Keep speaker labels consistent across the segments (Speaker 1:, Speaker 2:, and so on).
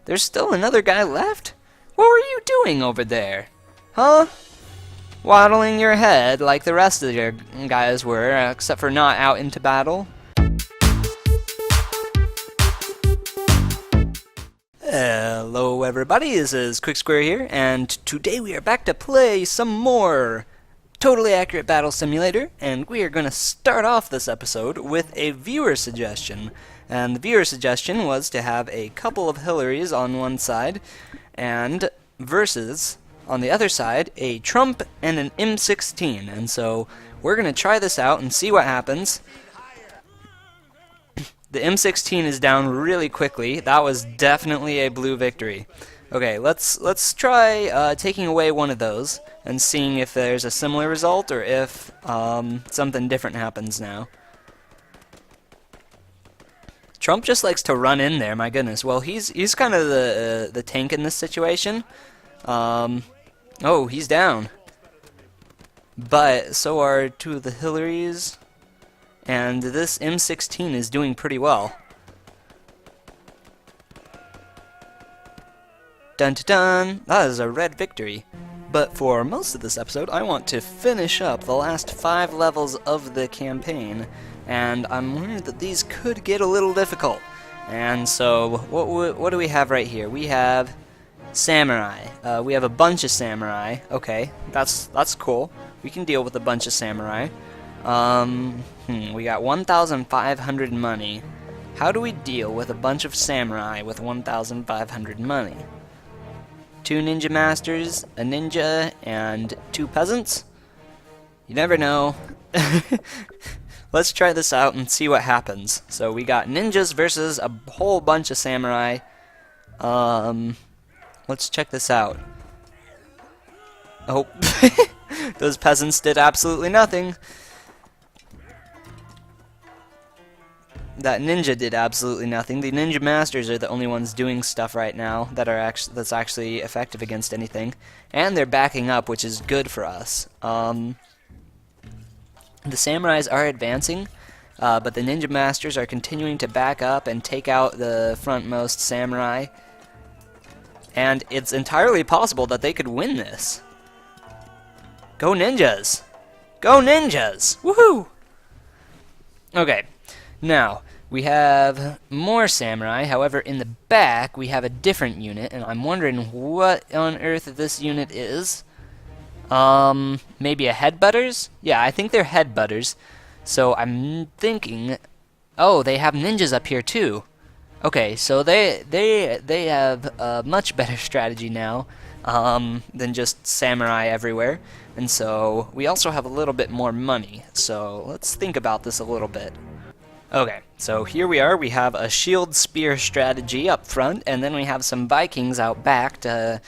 Speaker 1: There's still another guy left? What were you doing over there? Huh? Waddling your head like the rest of your guys were, except for not out into battle? Hello everybody, this is quixQuery here, and today we are back to play some more Totally Accurate Battle Simulator, and we are going to start off this episode with a viewer suggestion. And the viewer suggestion was to have a couple of Hillarys on one side, and versus, on the other side, a Trump and an M16. And so we're going to try this out and see what happens. The M16 is down really quickly. That was definitely a blue victory. Okay, let's try taking away one of those and seeing if there's a similar result or if something different happens now. Trump just likes to run in there. My goodness. Well, he's kind of the tank in this situation. Oh, he's down. But so are two of the Hillarys. And this M16 is doing pretty well. Dun dun dun! That is a red victory. But for most of this episode, I want to finish up the last 5 levels of the campaign. And I'm worried that these could get a little difficult. And so, what do we have right here? We have samurai. We have a bunch of samurai. Okay, that's cool. We can deal with a bunch of samurai. We got 1,500 money. How do we deal with a bunch of samurai with 1,500 money? 2 ninja masters, a ninja, and 2 peasants? You never know. Let's try this out and see what happens. So we got ninjas versus a whole bunch of samurai. Let's check this out. Oh, those peasants did absolutely nothing. That ninja did absolutely nothing. The ninja masters are the only ones doing stuff right now that are that's actually effective against anything, and they're backing up, which is good for us. The samurais are advancing, but the ninja masters are continuing to back up and take out the frontmost samurai. And it's entirely possible that they could win this. Go ninjas! Go ninjas! Woohoo! Okay. Now, we have more samurai, however, in the back we have a different unit, and I'm wondering what on earth this unit is. Maybe a headbutters? Yeah, I think they're headbutters. So I'm thinking, oh, they have ninjas up here too. Okay, so they have a much better strategy now than just samurai everywhere, and so we also have a little bit more money. So let's think about this a little bit. Okay, so here we are. We have a shield spear strategy up front, and then we have some Vikings out back to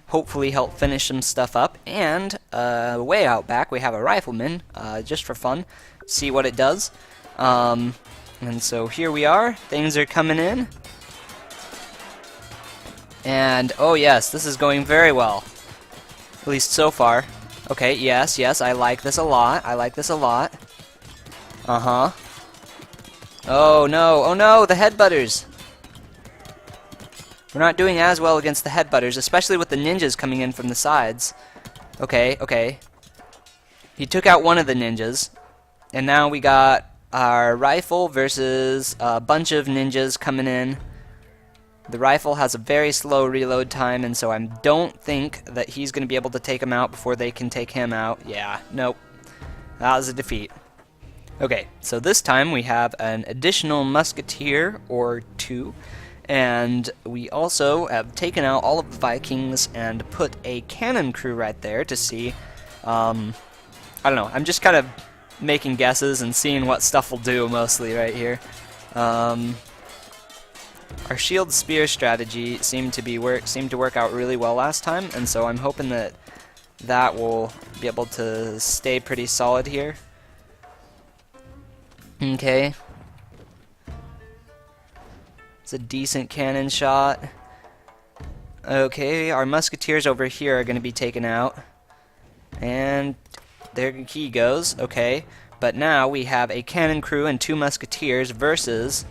Speaker 1: hopefully help finish some stuff up, and way out back we have a rifleman, just for fun, see what it does. And so here we are, things are coming in, and oh yes, this is going very well, at least so far. Okay, yes, I like this a lot, uh-huh. Oh no, the headbutters! We're not doing as well against the headbutters, especially with the ninjas coming in from the sides. Okay. He took out one of the ninjas, and now we got our rifle versus a bunch of ninjas coming in. The rifle has a very slow reload time, and so I don't think that he's going to be able to take him out before they can take him out. Yeah, nope. That was a defeat. Okay, so this time we have an additional musketeer or 2, and we also have taken out all of the Vikings and put a cannon crew right there to see, I don't know, I'm just kind of making guesses and seeing what stuff will do mostly right here. Our shield spear strategy seemed to work out really well last time, and so I'm hoping that that will be able to stay pretty solid here. Okay. It's a decent cannon shot. Okay, our musketeers over here are going to be taken out. And there he goes. Okay. But now we have a cannon crew and 2 musketeers versus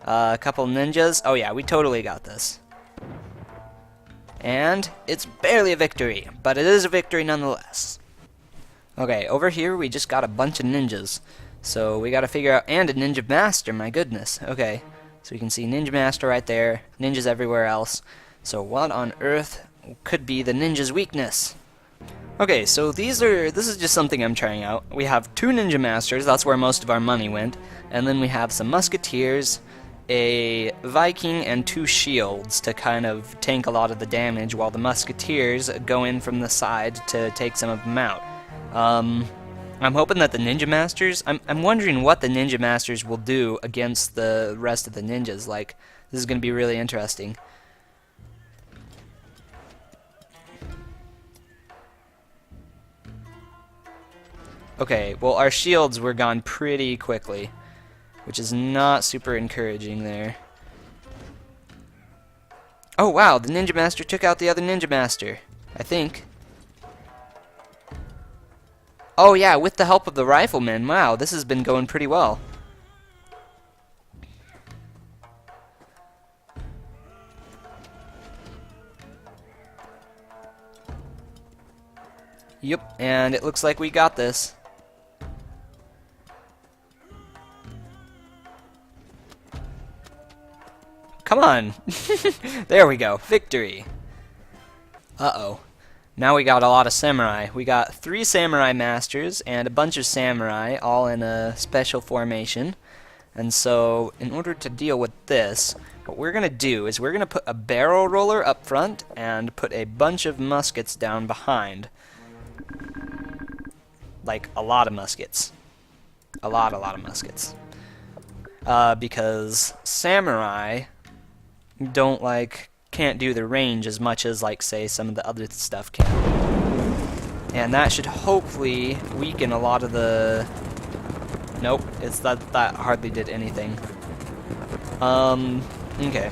Speaker 1: a couple ninjas. Oh yeah, we totally got this. And it's barely a victory, but it is a victory nonetheless. Okay, over here we just got a bunch of ninjas. So we gotta figure out, and a ninja master, my goodness. Okay, so you can see ninja master right there, ninjas everywhere else. So what on earth could be the ninja's weakness? Okay, so this is just something I'm trying out. We have 2 ninja masters, that's where most of our money went, and then we have some musketeers, a Viking, and 2 shields to kind of tank a lot of the damage, while the musketeers go in from the side to take some of them out. I'm hoping that the ninja masters, I'm wondering what the ninja masters will do against the rest of the ninjas. Like, this is going to be really interesting. Okay, well, our shields were gone pretty quickly, which is not super encouraging there. Oh wow, the ninja master took out the other ninja master, I think. Oh yeah, with the help of the riflemen. Wow, this has been going pretty well. Yep, and it looks like we got this. Come on! There we go, victory! Uh-oh. Now we got a lot of samurai. We got 3 samurai masters and a bunch of samurai all in a special formation. And so, in order to deal with this, what we're going to do is we're going to put a barrel roller up front and put a bunch of muskets down behind. Like, a lot of muskets. A lot of muskets. Because samurai can't do the range as much as, like, say, some of the other stuff can. And that should hopefully weaken a lot of the... Nope, that hardly did anything. Okay.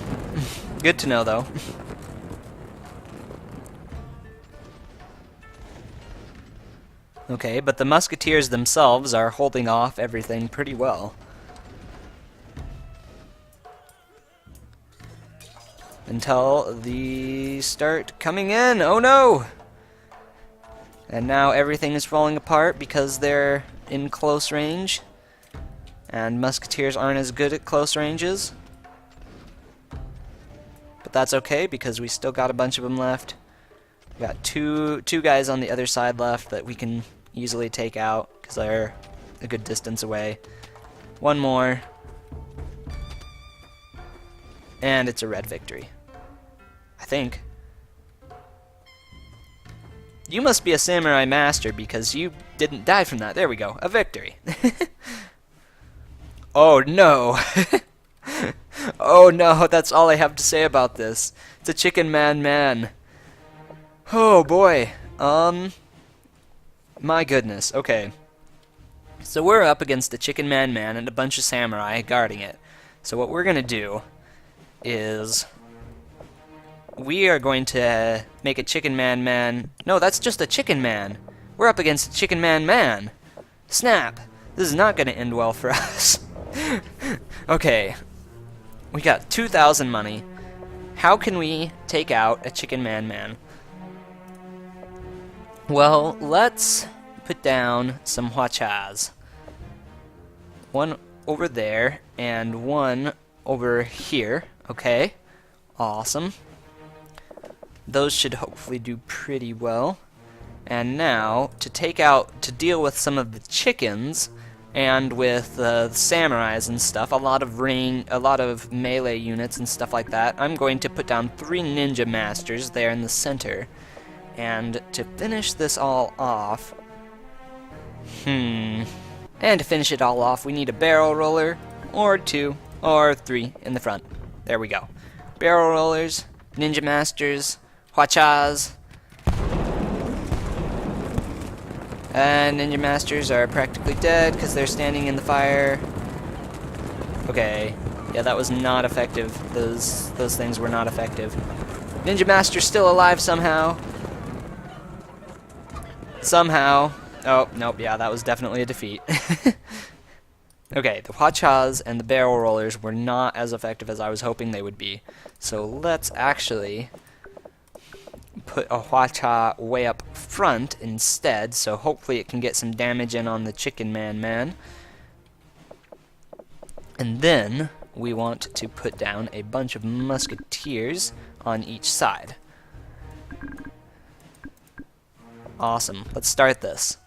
Speaker 1: Good to know, though. Okay, but the musketeers themselves are holding off everything pretty well. Until the start coming in. Oh no! And now everything is falling apart because they're in close range. And musketeers aren't as good at close ranges. But that's okay because we still got a bunch of them left. We got two guys on the other side left that we can easily take out because they're a good distance away. One more. And it's a red victory. I think. You must be a samurai master because you didn't die from that. There we go. A victory. Oh no. Oh no, that's all I have to say about this. It's a chicken man. Oh boy. My goodness. Okay. So we're up against a chicken man and a bunch of samurai guarding it. So what we're gonna do is we are going to make a chicken man. No, that's just a chicken man. We're up against a chicken man. Snap. This is not gonna end well for us. Okay. We got 2,000 money. How can we take out a chicken man? Well, let's put down some huachas. One over there and one over here. Okay. Awesome. Those should hopefully do pretty well. And now, to deal with some of the chickens, and with the samurais and stuff, a lot of melee units and stuff like that, I'm going to put down 3 ninja masters there in the center. And to finish this all off, and to finish it all off, we need a barrel roller, or 2, or 3 in the front. There we go. Barrel rollers, ninja masters, huachas. And ninja masters are practically dead because they're standing in the fire. Okay, yeah, that was not effective. Those things were not effective. Ninja master's still alive somehow. Somehow. Oh, nope, yeah, that was definitely a defeat. Okay, the huachas and the barrel rollers were not as effective as I was hoping they would be. So let's actually put a Hwacha way up front instead, so hopefully it can get some damage in on the Chicken Man. And then we want to put down a bunch of musketeers on each side. Awesome. Let's start this.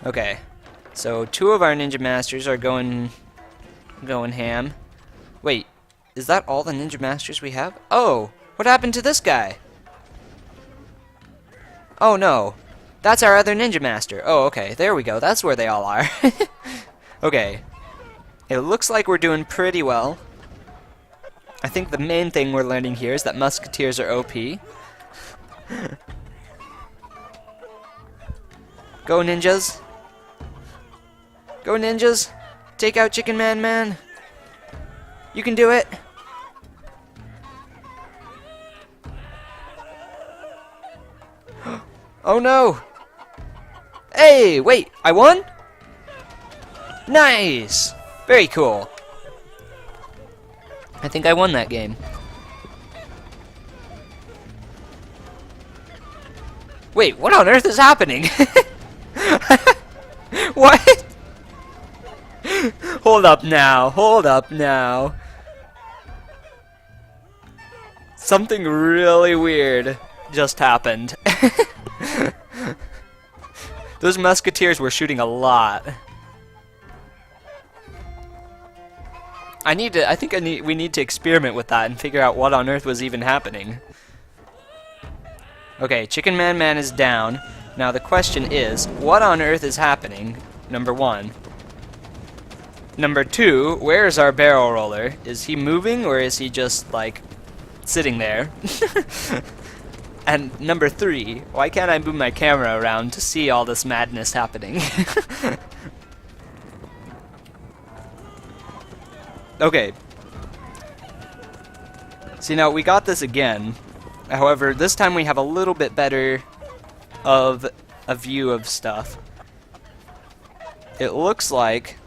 Speaker 1: Okay. So 2 of our Ninja Masters are going ham. Wait, is that all the Ninja Masters we have? Oh, what happened to this guy? Oh no, that's our other Ninja Master. Oh, okay, there we go. That's where they all are. Okay, it looks like we're doing pretty well. I think the main thing we're learning here is that Musketeers are OP. Go ninjas! Go ninjas! Take out Chicken Man! You can do it! Oh no! Hey, wait, I won? Nice! Very cool. I think I won that game. Wait, what on earth is happening? What? Hold up now. Something really weird just happened. Those musketeers were shooting a lot. We need to experiment with that and figure out what on earth was even happening. Okay, Chicken Man is down. Now the question is, what on earth is happening? Number 1. Number 2, where is our barrel roller? Is he moving or is he just like sitting there? And number 3, why can't I move my camera around to see all this madness happening? Okay. See, now we got this again. However, this time we have a little bit better of a view of stuff. It looks like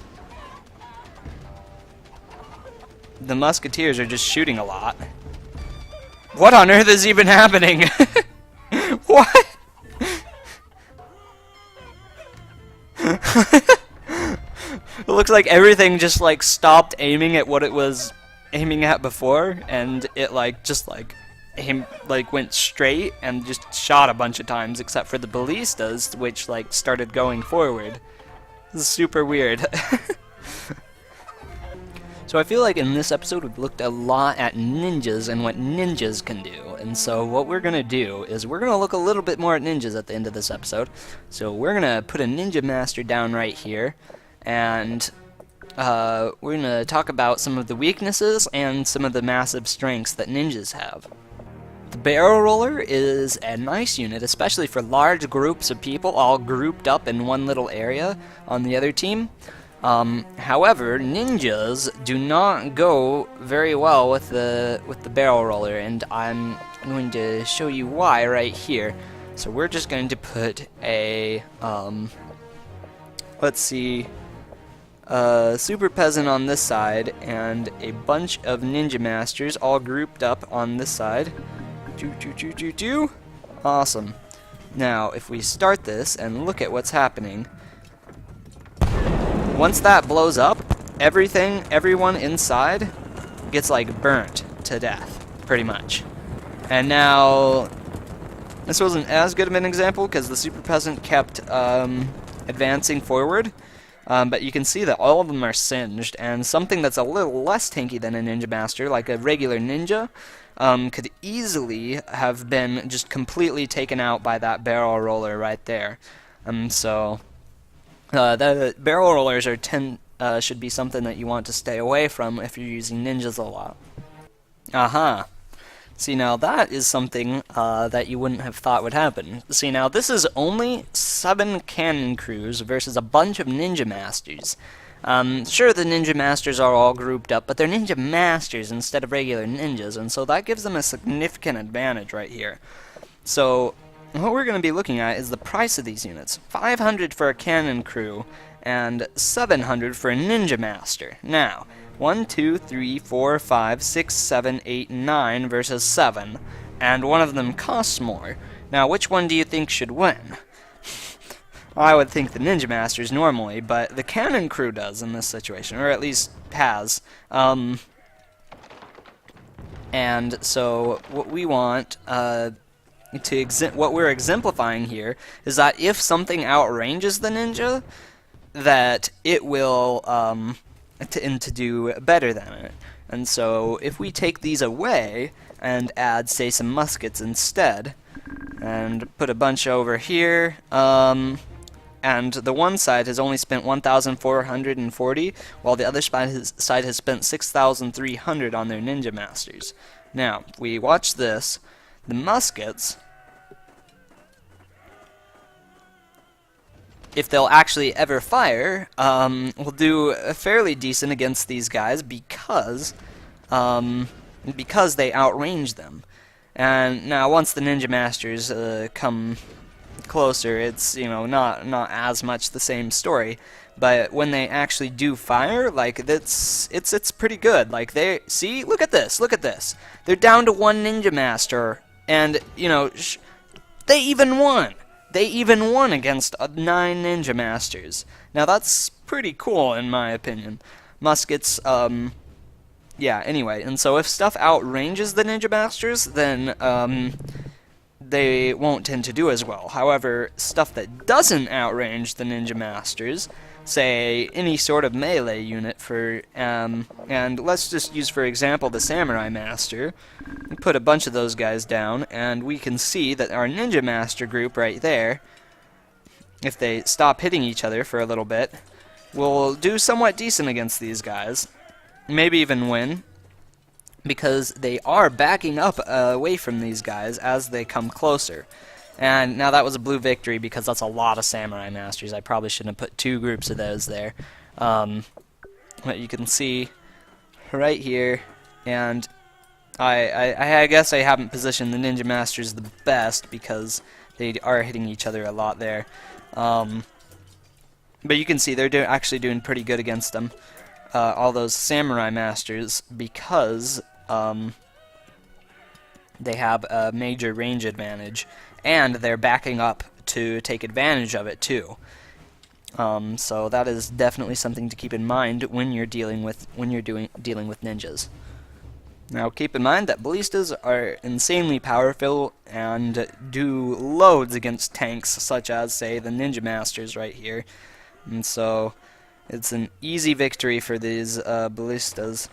Speaker 1: the musketeers are just shooting a lot. What on earth is even happening? What? It looks like everything just like stopped aiming at what it was aiming at before, and it went straight and just shot a bunch of times, except for the ballistas, which like started going forward. This is super weird. So I feel like in this episode we've looked a lot at ninjas and what ninjas can do. And so what we're going to do is we're going to look a little bit more at ninjas at the end of this episode. So we're going to put a ninja master down right here. And we're going to talk about some of the weaknesses and some of the massive strengths that ninjas have. The barrel roller is a nice unit, especially for large groups of people all grouped up in one little area on the other team. However, ninjas do not go very well with the barrel roller, and I'm going to show you why right here. So we're just going to put a let's see, super peasant on this side and a bunch of ninja masters all grouped up on this side. Awesome. Now, if we start this and look at what's happening. Once that blows up, everyone inside gets like burnt to death, pretty much. And now, this wasn't as good of an example because the super peasant kept advancing forward, but you can see that all of them are singed, and something that's a little less tanky than a ninja master, like a regular ninja, could easily have been just completely taken out by that barrel roller right there. The barrel rollers should be something that you want to stay away from if you're using ninjas a lot. Aha. See, now that is something that you wouldn't have thought would happen. See, now this is only 7 cannon crews versus a bunch of ninja masters. Sure, the ninja masters are all grouped up, but they're ninja masters instead of regular ninjas, and so that gives them a significant advantage right here. So what we're going to be looking at is the price of these units. 500 for a cannon crew, and 700 for a Ninja Master. Now, 1, 2, 3, 4, 5, 6, 7, 8, 9 versus 7, and one of them costs more. Now, which one do you think should win? I would think the Ninja Masters normally, but the Cannon Crew does in this situation, or at least has. And so what we want what we're exemplifying here is that if something outranges the ninja, that it will tend to do better than it. And so if we take these away and add, say, some muskets instead, and put a bunch over here, and the one side has only spent 1,440, while the other side has spent 6,300 on their Ninja Masters. Now, if we watch this, the muskets, if they'll actually ever fire, will do fairly decent against these guys because they outrange them. And now, once the Ninja Masters come closer, it's, you know, not as much the same story. But when they actually do fire, like, it's pretty good. Like, they, see, look at this, they're down to 1 Ninja Master, and, you know, they even won. They even won against 9 Ninja Masters. Now, that's pretty cool, in my opinion. Muskets, yeah, anyway, and so if stuff outranges the Ninja Masters, then, they won't tend to do as well. However, stuff that doesn't outrange the Ninja Masters, say, any sort of melee unit for, and let's just use, for example, the Samurai Master. We put a bunch of those guys down, and we can see that our Ninja Master group right there, if they stop hitting each other for a little bit, will do somewhat decent against these guys. Maybe even win, because they are backing up away from these guys as they come closer. And now that was a blue victory because that's a lot of Samurai Masters. I probably shouldn't have put 2 groups of those there. But you can see right here, and I guess I haven't positioned the Ninja Masters the best because they are hitting each other a lot there. But you can see they're actually doing pretty good against them, all those Samurai Masters, because they have a major range advantage, and they're backing up to take advantage of it too. So that is definitely something to keep in mind when you're dealing with ninjas. Now keep in mind that ballistas are insanely powerful and do loads against tanks, such as, say, the Ninja Masters right here. And so it's an easy victory for these ballistas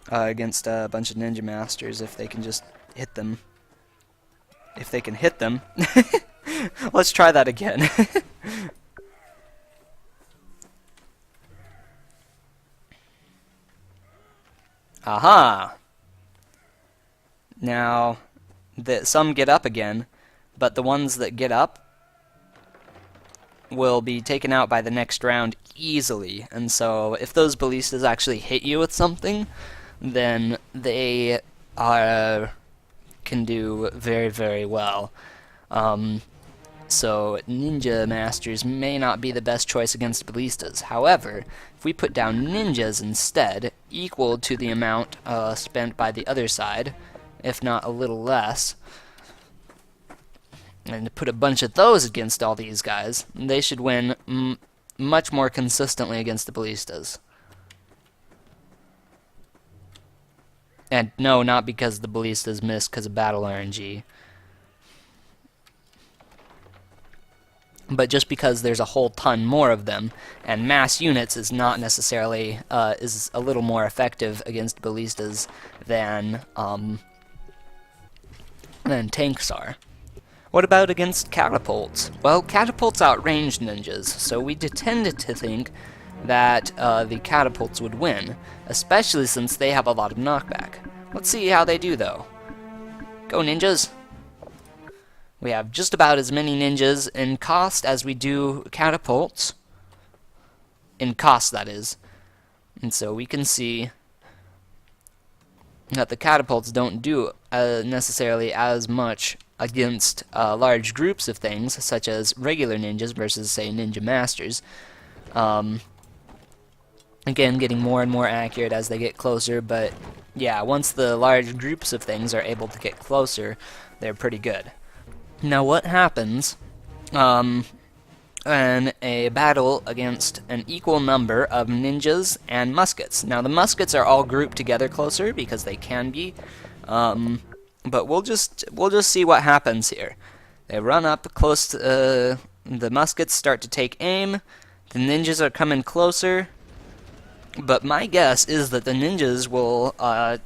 Speaker 1: against a bunch of Ninja Masters if they can just hit them. If they can hit them. Let's try that again. Aha! Now, some get up again, but the ones that get up will be taken out by the next round easily. And so, if those ballistas actually hit you with something, then they can do very, very well. So Ninja Masters may not be the best choice against ballistas. However, if we put down ninjas instead, equal to the amount spent by the other side, if not a little less, and put a bunch of those against all these guys, they should win much more consistently against the ballistas. And no, not because the ballistas missed because of battle RNG. But just because there's a whole ton more of them, and mass units is not necessarily, is a little more effective against ballistas than tanks are. What about against catapults? Well, catapults outrange ninjas, so we tend to think that the catapults would win, especially since they have a lot of knockback. Let's see how they do, though. Go, ninjas! We have just about as many ninjas in cost as we do catapults. In cost, that is. And so we can see that the catapults don't do necessarily as much against large groups of things, such as regular ninjas versus, say, Ninja Masters. Again, getting more and more accurate as they get closer, but yeah, once the large groups of things are able to get closer, they're pretty good. Now what happens in a battle against an equal number of ninjas and muskets? Now the muskets are all grouped together closer because they can be, but we'll just see what happens here. They run up close to the muskets, start to take aim. The ninjas are coming closer. But my guess is that the ninjas will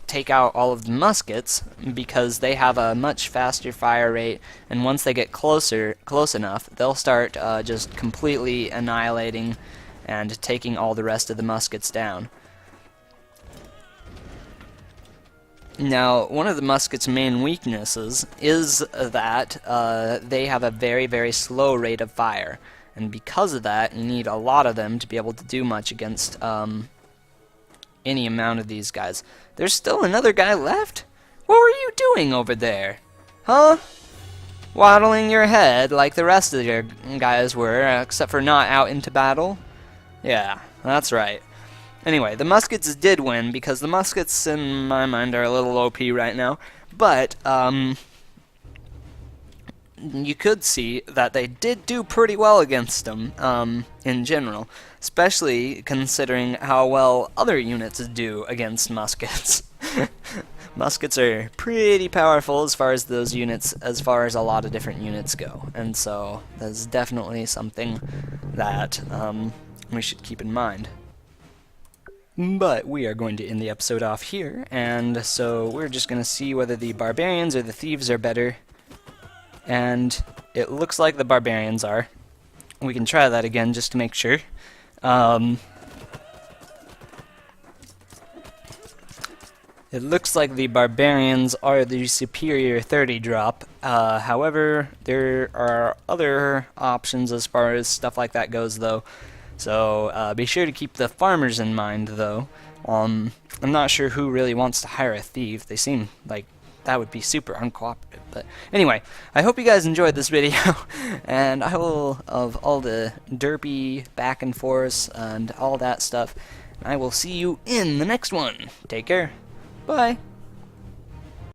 Speaker 1: take out all of the muskets because they have a much faster fire rate, and once they get close enough, they'll start just completely annihilating and taking all the rest of the muskets down. Now, one of the muskets' main weaknesses is that they have a very, very slow rate of fire, and because of that, you need a lot of them to be able to do much against any amount of these guys. There's still another guy left? What were you doing over there? Huh? Waddling your head like the rest of your guys were, except for not out into battle? Yeah, that's right. Anyway, the muskets did win, because the muskets, in my mind, are a little OP right now. But, you could see that they did do pretty well against them, in general, especially considering how well other units do against muskets. Muskets are pretty powerful as far as those units, as far as a lot of different units go, and so that's definitely something that we should keep in mind. But we are going to end the episode off here, and so we're just going to see whether the barbarians or the thieves are better. And it looks like the barbarians are. We can try that again just to make sure. It looks like the barbarians are the superior 30 drop. However, there are other options as far as stuff like that goes, though. So be sure to keep the farmers in mind, though. I'm not sure who really wants to hire a thief. They seem like that would be super uncooperative. But anyway, I hope you guys enjoyed this video, and I will, of all the derpy back and forth and all that stuff, I will see you in the next one. Take care. Bye.